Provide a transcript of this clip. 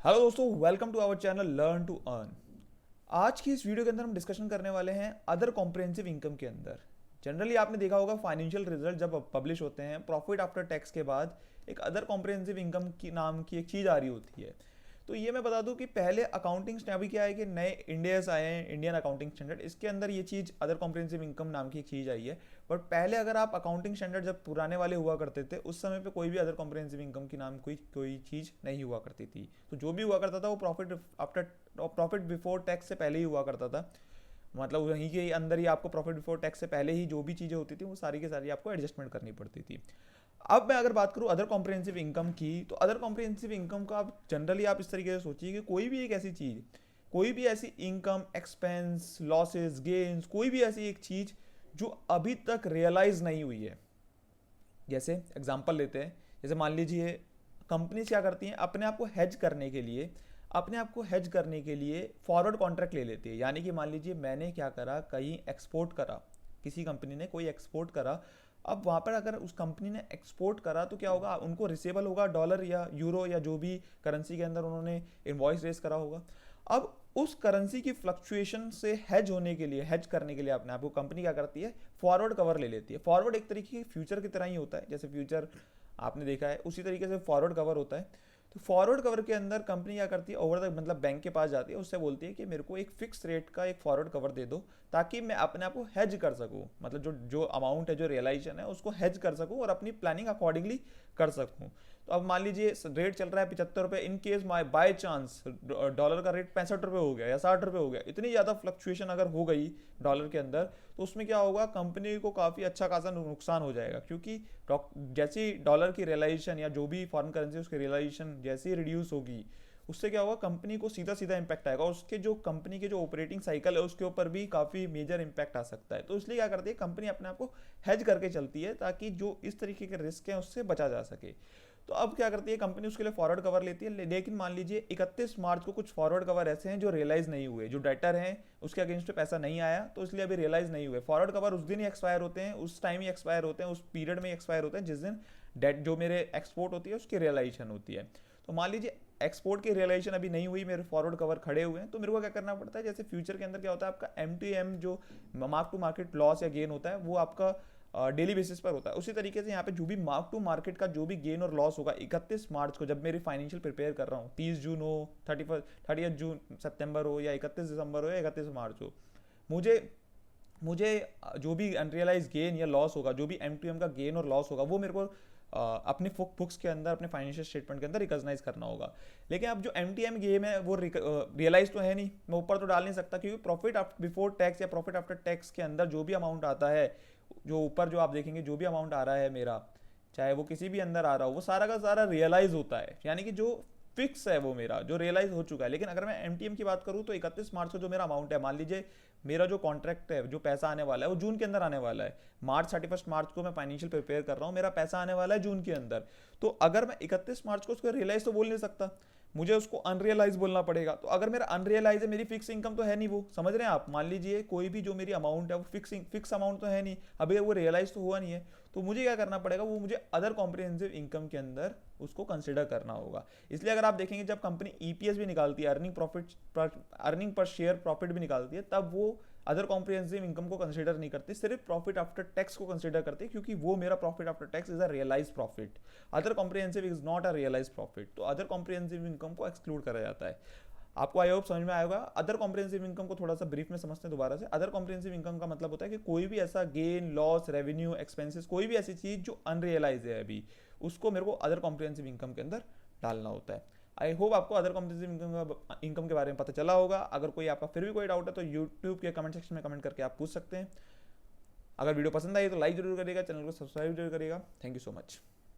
Hello दोस्तों, welcome to our channel learn to earn. आज की इस वीडियो के अंदर हम डिस्कशन करने वाले हैं अदर कॉम्प्रिहेंसिव इनकम के अंदर। जनरली आपने देखा होगा फाइनेंशियल रिजल्ट जब पब्लिश होते हैं प्रॉफिट आफ्टर टैक्स के बाद एक अदर कॉम्प्रिहेंसिव इनकम की नाम की एक चीज़ आ रही होती है। तो ये मैं बता दूं कि पहले अकाउंटिंग अभी क्या है कि नए इंडियस आए हैं, इंडियन अकाउंटिंग स्टैंडर्ड, इसके अंदर ये चीज़ अदर कॉम्प्रिहेंसिव इनकम नाम की एक चीज़ आई है। बट पहले अगर आप अकाउंटिंग स्टैंडर्ड जब पुराने वाले हुआ करते थे उस समय पे कोई भी अदर कॉम्प्रिहेंसिव इनकम की नाम कोई कोई चीज़ नहीं हुआ करती थी। तो जो भी हुआ करता था वो प्रॉफिट बिफोर टैक्स से पहले ही हुआ करता था। मतलब वहीं के अंदर ही आपको प्रॉफिट बिफोर टैक्स से पहले ही जो भी चीज़ें होती थी वो सारी की सारी आपको एडजस्टमेंट करनी पड़ती थी। अब मैं अगर बात करूं अदर कॉम्प्रिहेंसिव इनकम की, तो अदर कॉम्प्रिहेंसिव इनकम का आप जनरली आप इस तरीके से सोचिए कि कोई भी एक ऐसी चीज़, कोई भी ऐसी इनकम, एक्सपेंस, लॉसेस, गेन्स, कोई भी ऐसी एक चीज़ जो अभी तक रियलाइज नहीं हुई है। जैसे एग्जांपल लेते हैं, जैसे मान लीजिए कंपनीज क्या करती हैं, अपने आप को हेज करने के लिए फॉरवर्ड कॉन्ट्रैक्ट ले लेती है। यानी कि मान लीजिए मैंने क्या करा, कहीं एक्सपोर्ट करा, किसी कंपनी ने कोई एक्सपोर्ट करा। अब वहाँ पर अगर उस कंपनी ने एक्सपोर्ट करा तो क्या होगा, उनको रिसेबल होगा डॉलर या यूरो या जो भी करेंसी के अंदर उन्होंने इन्वॉइस रेस करा होगा। अब उस करेंसी की फ्लक्चुएशन से हेज होने के लिए, हेज करने के लिए अपने आप को कंपनी क्या करती है, फॉरवर्ड कवर ले लेती है। फॉरवर्ड एक तरीके की फ्यूचर की तरह ही होता है, जैसे फ्यूचर आपने देखा है उसी तरीके से फॉरवर्ड कवर होता है। तो फॉरवर्ड कवर के अंदर कंपनी क्या करती है, ओवर द मतलब बैंक के पास जाती है, उससे बोलती है कि मेरे को एक फिक्स रेट का एक फॉरवर्ड कवर दे दो ताकि मैं अपने आप को हेज कर सकूं। मतलब जो जो अमाउंट है, जो रियलाइजेशन है, उसको हेज कर सकूं और अपनी प्लानिंग अकॉर्डिंगली कर सकूं। तो अब मान लीजिए रेट चल रहा है 75 रुपये, in case by chance dollar का रेट 65 रुपये हो गया या 60 रुपये हो गया, इतनी ज़्यादा फ्लक्चुएशन अगर हो गई डॉलर के अंदर, तो उसमें क्या होगा, कंपनी को काफ़ी अच्छा खासा नुकसान हो जाएगा। क्योंकि जैसी डॉलर की रियलाइजेशन या जो भी फॉरेन करेंसी उसकी रियलाइजेशन जैसी रिड्यूस होगी, उससे क्या होगा, कंपनी को सीधा सीधा इंपैक्ट आएगा। उसके जो कंपनी के जो ऑपरेटिंग साइकिल है उसके ऊपर भी काफ़ी मेजर इंपैक्ट आ सकता है। तो इसलिए क्या करती है कंपनी, अपने आप को हेज करके चलती है ताकि जो इस तरीके के रिस्क हैं उससे बचा जा सके। तो अब क्या करती है कंपनी, उसके लिए फॉरवर्ड कवर लेती है। लेकिन मान लीजिए 31 मार्च को कुछ फॉरवर्ड कवर ऐसे हैं जो रियलाइज नहीं हुए, जो डेटर हैं उसके अगेंस्ट पैसा नहीं आया, तो इसलिए अभी रियलाइज नहीं हुए। फॉरवर्ड कवर उस दिन ही एक्सपायर होते हैं, उस टाइम ही एक्सपायर होते हैं, उस पीरियड में एक्सपायर होते हैं जिस दिन डेट जो मेरे एक्सपोर्ट होती है उसकी रियलाइजेशन होती है। तो मान लीजिए एक्सपोर्ट की रियलाइजेशन अभी नहीं हुई, मेरे फॉरवर्ड कवर खड़े हुए हैं, तो मेरे को क्या करना पड़ता है, जैसे फ्यूचर के अंदर क्या होता है, आपका एम जो मार्क टू मार्केट लॉस या गेन होता है वो आपका डेली बेसिस पर होता है। उसी तरीके से यहाँ पे जो भी मार्क टू मार्केट का जो भी गेन और लॉस होगा 31 मार्च को, जब मेरी फाइनेंशियल प्रिपेयर कर रहा हूँ, 30 जून हो, 30 जून सितंबर हो, या 31 दिसंबर हो, या 31 मार्च हो, मुझे मुझे जो भी अनरियलाइज गेन या लॉस होगा, जो भी एम का गेन और लॉस होगा, वो मेरे को अपने बुक्स के अंदर, अपने फाइनेंशियल स्टेटमेंट के अंदर रिकॉग्नाइज करना होगा। लेकिन अब जो एम गेम है वो रियलाइज तो है नहीं, मैं ऊपर तो डाल नहीं सकता, क्योंकि प्रॉफिट बिफोर टैक्स या प्रॉफिट आफ्टर टैक्स के अंदर जो भी अमाउंट आता है, जो ऊपर जो आप देखेंगे जो भी अमाउंट आ रहा है मेरा, चाहे वो किसी भी अंदर आ रहा हो, वो सारा का सारा रियलाइज होता है। यानी कि जो फिक्स है वो मेरा जो रियलाइज हो चुका है। लेकिन अगर मैं एम की बात करूँ तो 31 मार्च को जो मेरा अमाउंट है, मान लीजिए मेरा जो कॉन्ट्रैक्ट है, जो पैसा आने वाला है वो जून के अंदर आने वाला है। मार्च 31 मार्च को मैं फाइनेंशियल प्रिपेयर कर रहा हूँ, मेरा पैसा आने वाला है जून के अंदर। तो अगर मैं 31 मार्च को उसको रियलाइज तो बोल नहीं सकता, मुझे उसको अनरियलाइज बोलना पड़ेगा। तो अगर मेरा अनरियलाइज है, मेरी फिक्स इनकम तो है नहीं, वो समझ रहे हैं आप। मान लीजिए कोई भी जो मेरी अमाउंट है वो फिक्स अमाउंट तो है नहीं, अभी वो रियलाइज तो हुआ नहीं है, तो मुझे क्या करना पड़ेगा, वो मुझे अदर कॉम्प्रिहेंसिव इनकम के अंदर उसको कंसिडर करना होगा। इसलिए अगर आप देखेंगे जब कंपनी ईपीएस भी निकालती है, अर्निंग पर शेयर प्रॉफिट भी निकालती है, तब वो अदर कॉम्प्रिहेंसिव इनकम को कंसीडर नहीं करती, सिर्फ प्रॉफिट आफ्टर टैक्स को कंसीडर करती है, क्योंकि वो मेरा profit after tax is a realise profit. Other comprehensive is not a realise profit, तो अदर कॉम्प्रिहेंसिव इनकम को एक्सक्लूड करा जाता है। आपको आई होप समझ में आएगा। अदर कॉम्प्रिहेंसिव इनकम को थोड़ा सा ब्रीफ में समझते हैं दोबारा से। अदर कॉम्प्रिहेंसिव इनकम का मतलब होता है कि कोई भी ऐसा गेन, लॉस, रेवेन्यू, एक्सपेंसेस, कोई भी ऐसी चीज जो अनरियलाइज है अभी, उसको मेरे को अदर कॉम्प्रिहेंसिव इनकम के अंदर डालना होता है। आई होप आपको अदर कॉम्प्रिहेंसिव इनकम के बारे में पता चला होगा। अगर कोई आपका फिर भी कोई डाउट है तो यूट्यूब के कमेंट सेक्शन में कमेंट करके आप पूछ सकते हैं। अगर वीडियो पसंद आई तो लाइक जरूर करिएगा, चैनल को सब्सक्राइब जरूर करिएगा। Thank you so much.